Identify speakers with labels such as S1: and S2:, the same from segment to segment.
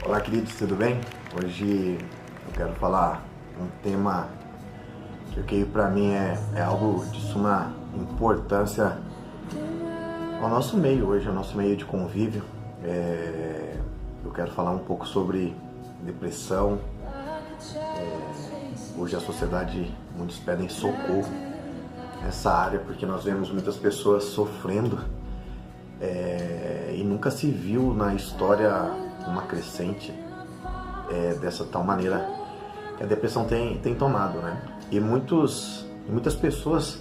S1: Olá, queridos, tudo bem? Hoje eu quero falar um tema que para mim é algo de suma importância ao nosso meio hoje, ao nosso meio de convívio. Eu quero falar um pouco sobre depressão. Hoje a sociedade, muitos pedem socorro nessa área porque nós vemos muitas pessoas sofrendo e nunca se viu na história uma crescente dessa tal maneira que a depressão tem tomado, né? E muitas pessoas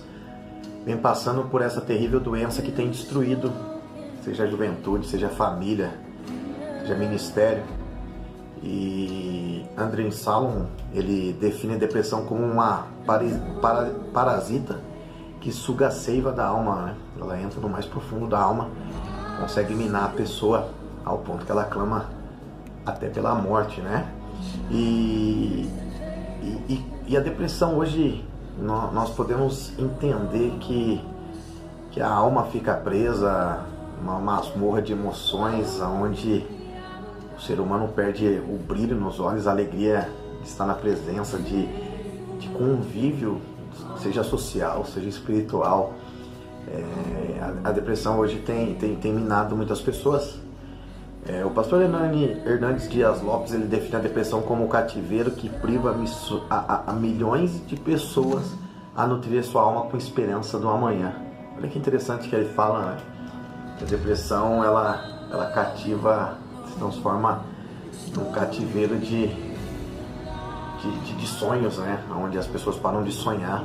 S1: vêm passando por essa terrível doença que tem destruído, seja a juventude, seja a família, seja ministério. E André Salomon, ele define a depressão como uma parasita que suga a seiva da alma, né? Ela entra no mais profundo da alma, consegue minar a pessoa ao ponto que ela clama até pela morte, né? E a depressão hoje, nós podemos entender que a alma fica presa numa masmorra de emoções, onde o ser humano perde o brilho nos olhos, a alegria de estar na presença, de convívio, seja social, seja espiritual. A depressão hoje tem minado muitas pessoas. O pastor Hernandes Dias Lopes, ele define a depressão como o cativeiro que priva a milhões de pessoas a nutrir sua alma com esperança do amanhã. Olha que interessante que ele fala, né? Que a depressão, ela cativa, se transforma num cativeiro de sonhos, né? Onde as pessoas param de sonhar.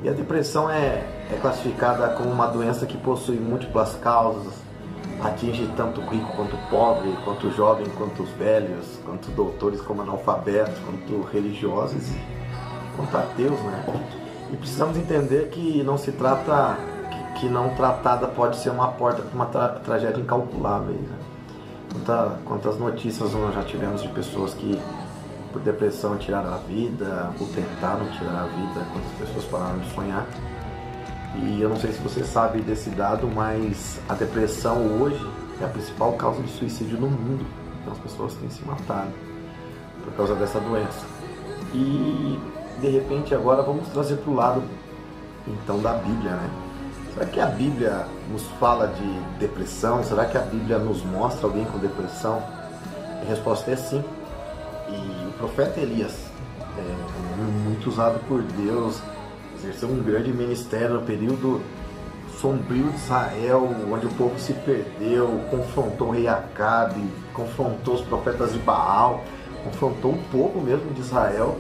S1: E a depressão é classificada como uma doença que possui múltiplas causas, atinge tanto o rico quanto o pobre, quanto o jovem quanto os velhos, quanto doutores como analfabetos, quanto religiosos, quanto ateus, né? E precisamos entender que não se trata, que não tratada pode ser uma porta para uma tragédia incalculável, né? Quantas notícias nós já tivemos de pessoas que por depressão tiraram a vida, ou tentaram tirar a vida, quantas pessoas pararam de sonhar. E eu não sei se você sabe desse dado, mas a depressão hoje é a principal causa de suicídio no mundo. Então as pessoas têm se matado por causa dessa doença. E de repente agora vamos trazer para o lado então da Bíblia, né? Será que a Bíblia nos fala de depressão? Será que a Bíblia nos mostra alguém com depressão? A resposta é sim. E o profeta Elias, muito usado por Deus, exerceu um grande ministério no período sombrio de Israel, onde o povo se perdeu, confrontou o rei Acabe, confrontou os profetas de Baal, confrontou o povo mesmo de Israel.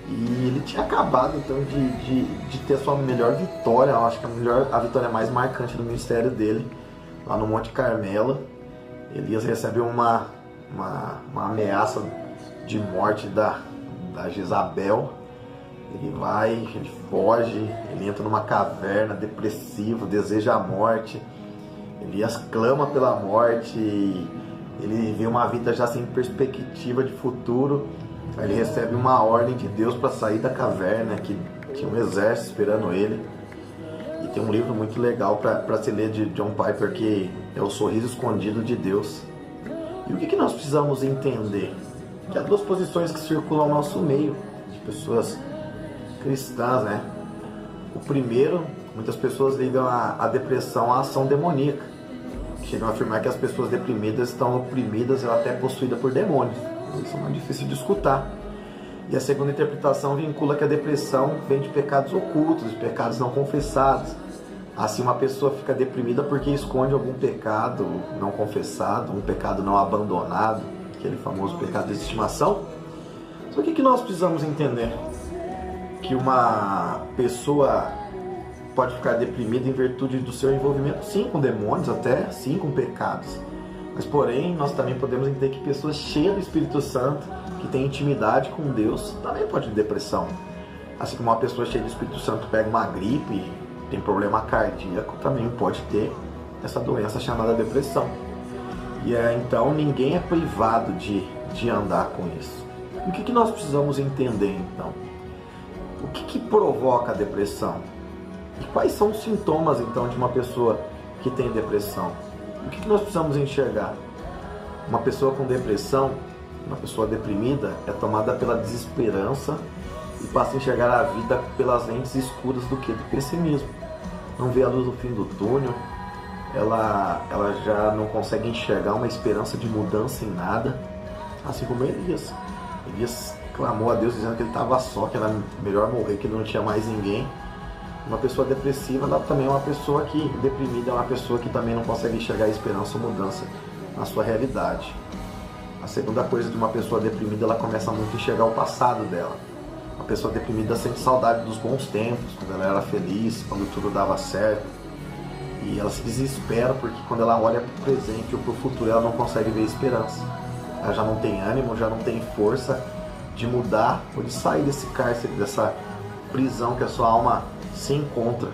S1: E ele tinha acabado então de ter a sua melhor vitória, eu acho que a vitória mais marcante do ministério dele, lá no Monte Carmelo. Elias recebe uma ameaça de morte da Jezabel. Ele foge, ele entra numa caverna depressivo, deseja a morte. Elias clama pela morte, ele vê uma vida já sem perspectiva de futuro. Aí ele recebe uma ordem de Deus para sair da caverna, que tinha um exército esperando ele. E tem um livro muito legal para se ler de John Piper, que é O Sorriso Escondido de Deus. E o que nós precisamos entender? Que há duas posições que circulam ao nosso meio, de pessoas cristãs, né? O primeiro, muitas pessoas ligam a depressão à ação demoníaca. Chegam a afirmar que as pessoas deprimidas estão oprimidas ou até possuídas por demônios. Isso é muito difícil de escutar. E a segunda interpretação vincula que a depressão vem de pecados ocultos, de pecados não confessados. Assim, uma pessoa fica deprimida porque esconde algum pecado não confessado, um pecado não abandonado, aquele famoso pecado de estimação. Só que nós precisamos entender? Que uma pessoa pode ficar deprimida em virtude do seu envolvimento, sim, com demônios, até sim, com pecados. Mas, porém, nós também podemos entender que pessoas cheias do Espírito Santo, que têm intimidade com Deus, também pode ter depressão. Assim como uma pessoa cheia do Espírito Santo pega uma gripe, tem problema cardíaco, também pode ter essa doença chamada depressão. E então ninguém é privado de andar com isso. E o que nós precisamos entender então? O que provoca a depressão? E quais são os sintomas então de uma pessoa que tem depressão? O que nós precisamos enxergar? Uma pessoa com depressão, Uma pessoa deprimida é tomada pela desesperança e passa a enxergar a vida pelas lentes escuras do pessimismo. Não vê a luz no fim do túnel, ela já não consegue enxergar uma esperança de mudança em nada, assim como Elias. Elias clamou a Deus dizendo que ele estava só, que era melhor morrer, que ele não tinha mais ninguém. Uma pessoa depressiva, ela também é uma pessoa que, deprimida, é uma pessoa que também não consegue enxergar a esperança ou mudança na sua realidade. A segunda coisa de uma pessoa deprimida, ela começa muito a enxergar o passado dela. Uma pessoa deprimida sente saudade dos bons tempos, quando ela era feliz, quando tudo dava certo. E ela se desespera porque quando ela olha para o presente ou para o futuro, ela não consegue ver esperança. Ela já não tem ânimo, já não tem força de mudar ou de sair desse cárcere, dessa prisão que a sua alma se encontra.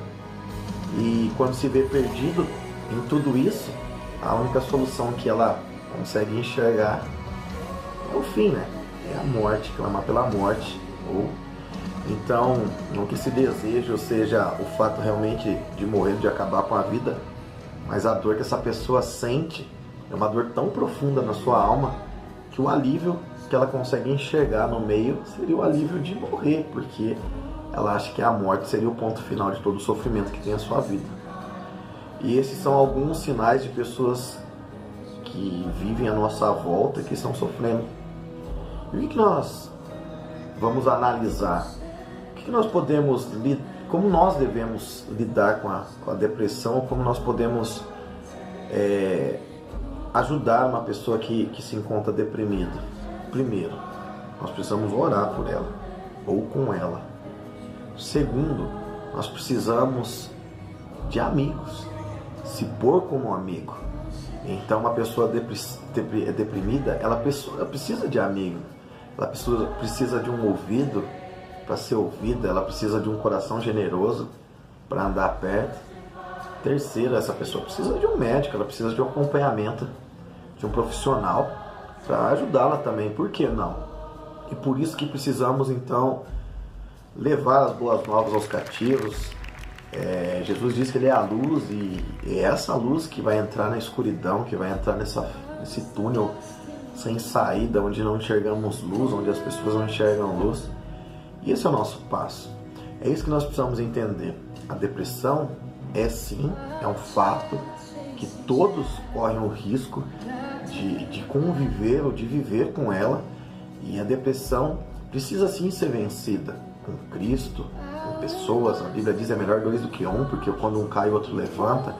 S1: E quando se vê perdido em tudo isso, a única solução que ela consegue enxergar é o fim, né? É a morte, clamar pela morte. Ou então, não que esse desejo seja o fato realmente de morrer, de acabar com a vida, mas a dor que essa pessoa sente é uma dor tão profunda na sua alma que o alívio que ela consegue enxergar no meio seria o alívio de morrer, porque ela acha que a morte seria o ponto final de todo o sofrimento que tem a sua vida. E esses são alguns sinais de pessoas que vivem à nossa volta e que estão sofrendo. E o que nós vamos analisar? O que nós podemos, como nós devemos lidar com a depressão, como nós podemos ajudar uma pessoa que se encontra deprimida? Primeiro, nós precisamos orar por ela ou com ela. Segundo, nós precisamos de amigos, se pôr como amigo. Então, uma pessoa deprimida, ela precisa de amigo, ela precisa de um ouvido para ser ouvida, ela precisa de um coração generoso para andar perto. Terceiro, essa pessoa precisa de um médico, ela precisa de um acompanhamento de um profissional para ajudá-la também, por que não? E por isso que precisamos então levar as boas novas aos cativos. Jesus diz que ele é a luz e é essa luz que vai entrar na escuridão, que vai entrar nesse túnel sem saída, onde não enxergamos luz, onde as pessoas não enxergam luz. E esse é o nosso passo. É isso que nós precisamos entender. A depressão é um fato que todos correm o risco de conviver ou de viver com ela, e a depressão precisa sim ser vencida com Cristo, com pessoas. A Bíblia diz: é melhor dois do que um, porque quando um cai o outro levanta.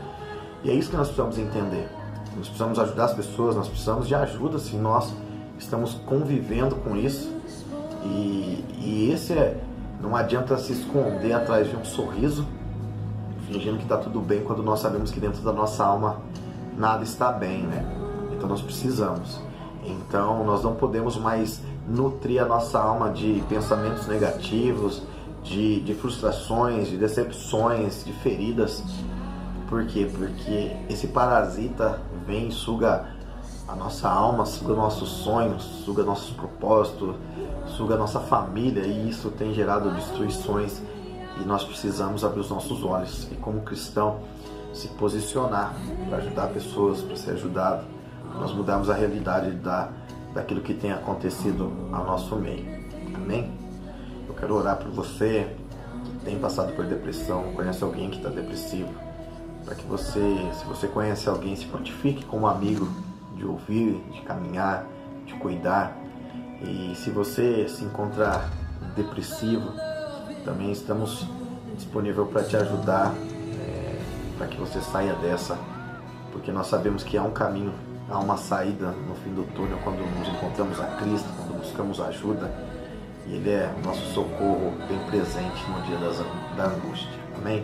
S1: E é isso que nós precisamos entender. Nós precisamos ajudar as pessoas, nós precisamos de ajuda se nós estamos convivendo com isso. E não adianta se esconder atrás de um sorriso, fingindo que está tudo bem, quando nós sabemos que dentro da nossa alma nada está bem, né? Então nós precisamos. Então nós não podemos mais nutrir a nossa alma de pensamentos negativos, de frustrações, de decepções, de feridas. Por quê? Porque esse parasita vem e suga a nossa alma, suga nossos sonhos, suga nossos propósitos, suga a nossa família, e isso tem gerado destruições. E nós precisamos abrir os nossos olhos e, como cristão, se posicionar para ajudar pessoas, para ser ajudado. Nós mudamos a realidade daquilo que tem acontecido ao nosso meio. Amém? Eu quero orar por você que tem passado por depressão, conhece alguém que está depressivo, para que você, se você conhece alguém, se prontifique como amigo de ouvir, de caminhar, de cuidar. E se você se encontrar depressivo, também estamos disponíveis para te ajudar, para que você saia dessa, porque nós sabemos que há um caminho, há uma saída no fim do túnel quando nos encontramos a Cristo, quando buscamos ajuda, e Ele é o nosso socorro bem presente no dia da angústia. Amém?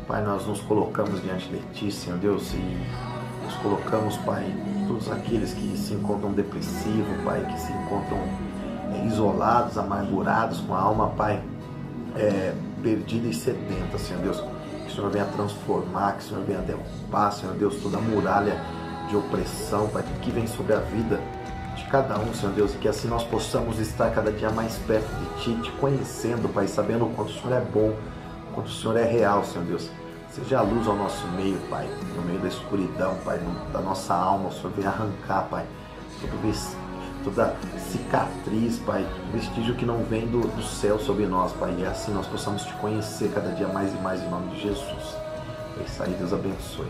S1: Pai, nós nos colocamos diante de Ti, Senhor Deus, e nos colocamos, Pai, todos aqueles que se encontram depressivos, Pai, que se encontram isolados, amargurados, com a alma, Pai, perdida e sedenta, Senhor Deus. Que o Senhor venha transformar, que o Senhor venha derrubar, Senhor Deus, toda a muralha de opressão, Pai, tudo que vem sobre a vida de cada um, Senhor Deus, e que assim nós possamos estar cada dia mais perto de Ti, Te conhecendo, Pai, sabendo o quanto o Senhor é bom, o quanto o Senhor é real, Senhor Deus. Seja a luz ao nosso meio, Pai, no meio da escuridão, Pai, da nossa alma. O Senhor venha arrancar, Pai, toda cicatriz, Pai, vestígio que não vem do céu sobre nós, Pai, e assim nós possamos te conhecer cada dia mais e mais em nome de Jesus. É isso aí, Deus abençoe.